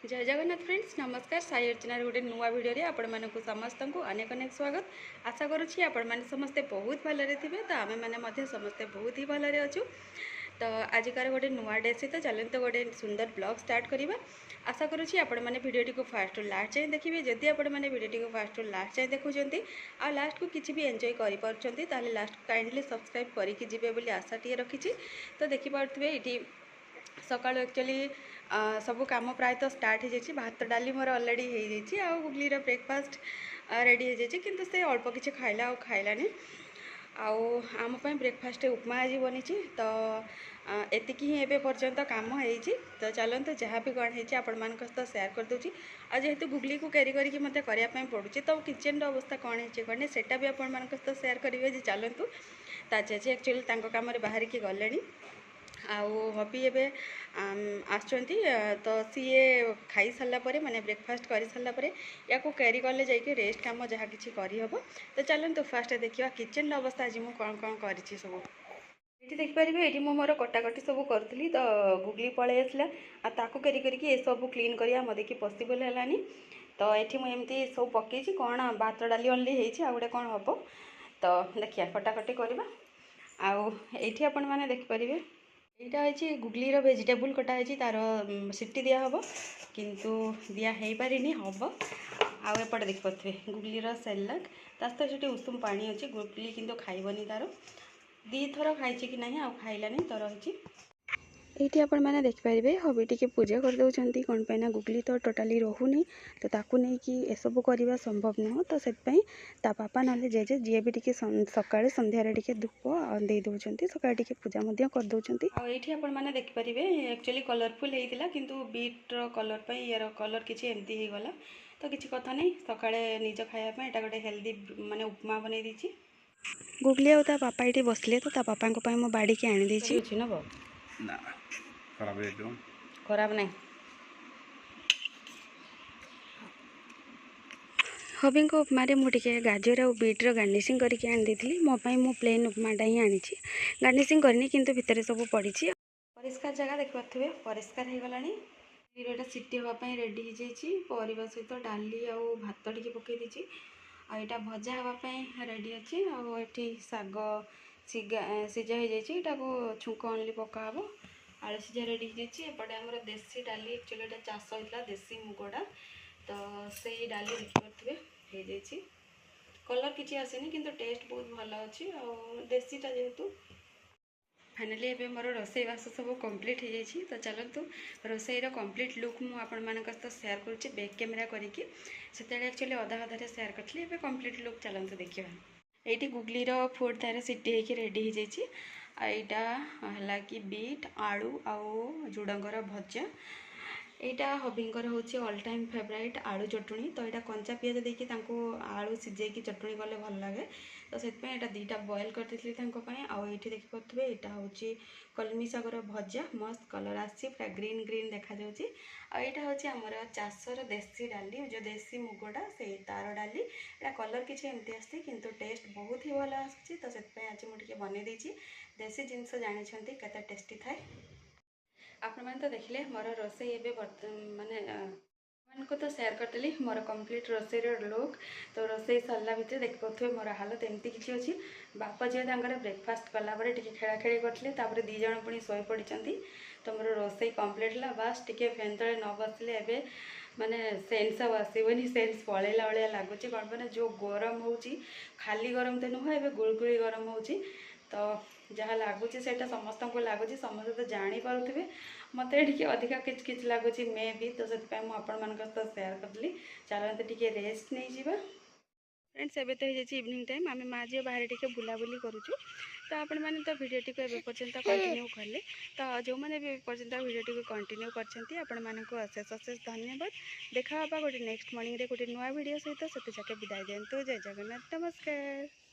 जय जगन्नाथ फ्रेंड्स नमस्कार साई अर्चना गोटे नुआ भिडियो आपण मानक समस्त को अनेक अनेक स्वागत आशा करुँची आपण मैंने समस्ते बहुत भलरे थे तो आम मैंने समस्ते बहुत ही भलरे अच्छु तो आजिकार गोटे नुआ डे सहित चलते तो गोटे सुंदर ब्लॉग स्टार्ट करवा आशा करुँची आपण मैंने भिडियोटी को फास्ट लास्ट जाए देखिए जदि आपण मैंने भिडियोटी को फास्ट लास्ट जाए देखुं आ लास्ट को किसी भी एंजॉय करें लास्ट काइंडली सब्सक्राइब करके जी बोली आशा टी रखी तो देखिपे ये सकाळु एक्चुअली सब कम प्रायतः स्टार्ट हो जाए भात डाली मोर अलरेडी हो जाए गुगलीर ब्रेकफास्ट रेडी हो जाए किंतु से अल्प किसी खाइला आ खाइलानी आम ब्रेकफास्ट उपमा आज बनी तो एतिक ही एवं पर्यंत कम हो तो चलते जहाँ भी कौन है आपण मान सहित सेयार करदे आ जेहेतु गुगली को कैरी करके मत करने पड़ुची तो किचन अवस्था कौन है कौन सेटा भी आपण मान सहित सेयार करेंगे चलतु ताजे एक्चुअली कम बाहर की गले आउ हबी एवं आसुँच तो सीए खाई सारापर माने ब्रेकफास्ट कर सारापर या कैरी कले जाकि रेस्ट काम जहाँ कि करहब तो चलते फास्ट देखा किचन अवस्था आज मुझे कौन कौन कर सब ये देखिपारे ये मोर कटाकटी सब करी तो गुगली पलि आसला ताकू कैरी करके सब क्लीन करा मत देखिए पॉसिबल है तो ये मुझे सब पकई कौन भात डाली ओनली हो गोटे कौन हम तो देखिए कटाकटी करवा आउ ये आपण मैंने देखिपारे यहाँ है गुगलीर वेजिटेबल कटा है तार सीटी दिया हम किंतु दिया हो पारिनी हम आउपटे देखिपे गुगलीर सेलाक सहित उषुम पानी अच्छी गुगली किंतु खाइबनी तार दी थर खाई कि ना आ खाइलानी तो रही ये आपण मैंने देखिपारे हबी टी पूजा करदे कौन पाइना गुगली तो टोटाली रोनी तो ताकू नहीं कि एसबू करवा संभव नुह तो से पापा ना जेजे जी भी टी सका संध्यारे टी धूप दे दौरान सका टी पूजा करदे आईटी आपण मैंने देखिपारे एक्चुअली कलरफुल होता किंतु बीट्र कलर यार कलर किसी एमती हो गला तो किसी कथा नहीं सका निज खायापी एटा गोटे हेल्दी माने उपमा बनई दी गुगली आ पापा ये बसले तो पापा मो बाड़ी की आनी देछि नब ना खराब है जो खराब नहीं हबी को उपमा मुझे गाजर और बीट्र गार्निशिंग करके आनी थी मोपाई मु प्लेन उपमाटा ही आनी गार्निशिंग करनी किंतु भितर सब पड़ी परिष्कार जगह देखिए परिष्कार हो गला हीरोटा सीटी हाँपाई रेडी हो जाए परिवा सहित डाली आ भात टी पकई दी आईटा भजा हाँपाई रेडी अच्छी आठी शाग सिजा हो जाए छुंक ओनली पका हम आलू सीझा रेडी हो जाए एपटे आम देसी डाली एक्चुअली एटा चाष होता देसी मुगटा तो से डाली देखिपे हो जाए कलर किसी आसेनी किंतु टेस्ट बहुत भल अच्छी देसीटा जेहेतु फाइनाली एवं मोर रोसईवास सब कंप्लीट हो जाए तो चलतु रोसईर कंप्लीट लुक मुझे सेयार करुँची बैक कैमेरा करके एक्चुअली अधा अधारे सेयार करी एवं कंप्लीट लुक चलते देखा ये गुगलीर फुड तार सीटी होकर रेडी हो जाए यहाँ कि बीट आलू आउ जुड़ंगर भजा यहाँ हबींकर हूँ ऑल टाइम फेवराइट आलू चटुणी तो यहाँ कंचा पियाज देखिए आलू सीझे चटुणी कले भल लगे तो से दीटा बॉयल करती आईटी देखिपे यहाँ हूँ कलमी शागर भजा मस्त कलर आसी पूरा ग्रीन ग्रीन देखा यहाँ हूँ आमर चाषर देसी डाली जो देसी मुगटा से तार डाली यहाँ कलर किसी एमती आसती किंतु टेस्ट बहुत ही भल आसी तो से आज मुझे बनई देसी जिनस जानते केते टेस्टी थाए आपण मैंने तो देखिले मोर रोसई एवं माने को तो सेयार करदेली मोर कंप्लीट रोसईर लुक तो रोसई सरला भितर देखिपे मोर हालत एमती किसी अच्छी बापा झील ब्रेकफास्ट कलापर टी खेला खेली करते दी जन पुणी शोई पड़ी तो मोर रोसई कंप्लीट है बास टी फैन तले न बसले एवं माने सेन्स अब आसबनी सेन्स पलैला भाया लगुच कौन मैंने जो गरम हो खाली गरम तो नुह ए गुड़गुड़ी गरम हो तो जहाँ लगुच से समस्त को लगुच समस्त तो जापे मत अधिका किच लगुच मे भी तो से मुझे सेयार करी चलते टी रेस्ट नहीं जावा फ्रेंड्स एवं तो हो इवनिंग टाइम आम माँ झी बाहर टी बुलाबुली करुचु तो आपण मैंने तो भिडियोटी को एवं पर्यंत कंटिन्यू कले तो जो मैंने भी पर्यंत भिडियोटी को कंटिन्यू कर अशेष अशेष धन्यवाद देखा गोटे नेक्स्ट मॉर्निंग रे गोटे नुआ वीडियो सहित से जाके विदाय दिंतु जय जगन्नाथ नमस्कार।